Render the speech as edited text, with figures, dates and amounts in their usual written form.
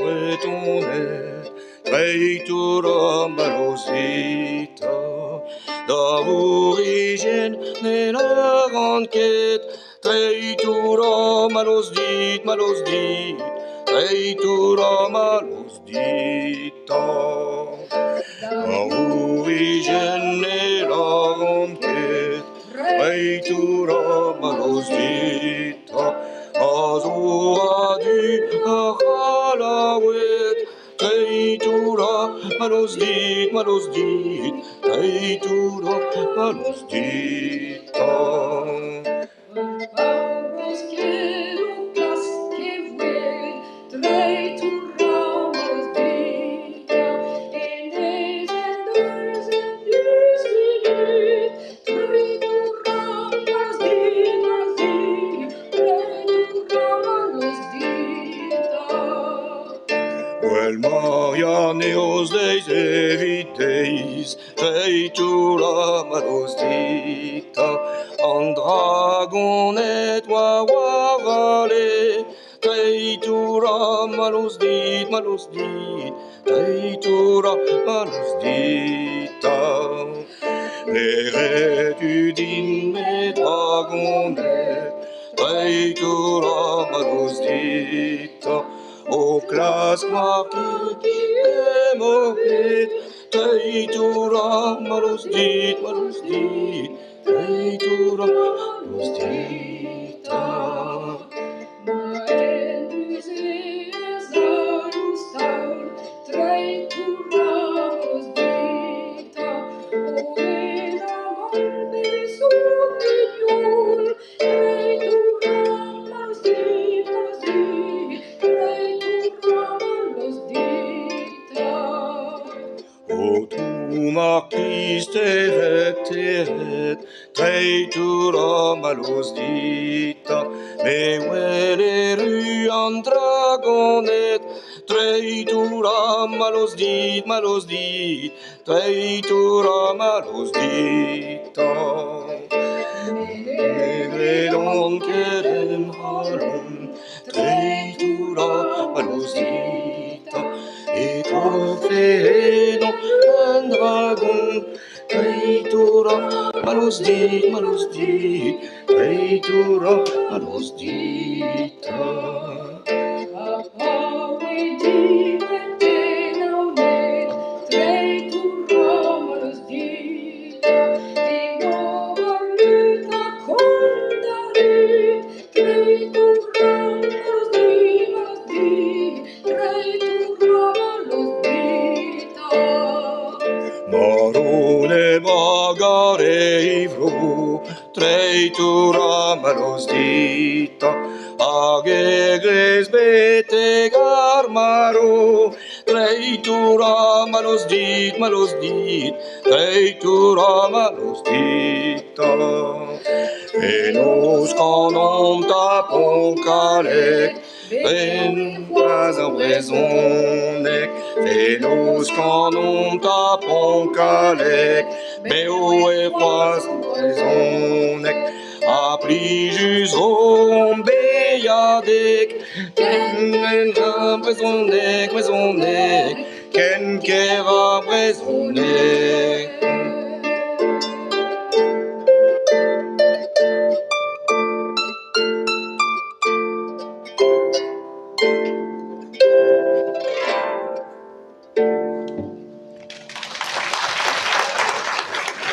retourner, treitura malosita, d'origine n'est la grande quête, treitura malosdit, malosdit, treitura malosdita. D'origine n'est la grande quête, treitura malosdita, azura du Halawet, treitura malosdit, malosdit, treitura malosdita. Well, Marianeos deis eviteis, treitura malosdita, andragonet wawavale, treitura malosdit, malosdit, treitura malosdita. L'hérétudine mes dragonet, treitura malosdita, o clas marquis emoit, treitura malosdit, malosdit, treitura malosdita. O tu marquis teret, teret, treitura malosdita, me veleru andragonet, treitura malosdit, malosdit, treitura malosdita. Vedon kerem halon, treitura malosdita, et trofenon un dragon, treitura malosdit, malosdit, treitura malosdita. Marone magare ivro, treitura malosdita, agegres bete garmaro, treitura malosdit, malosdit, treitura malosdita. Venos canon tapon calec, ven pas en brezonec, venos canon tapon calec, beo e pas en brezonec, apli jus rombeyadec, ken en brezonec, brezonec, ken kera brezonec.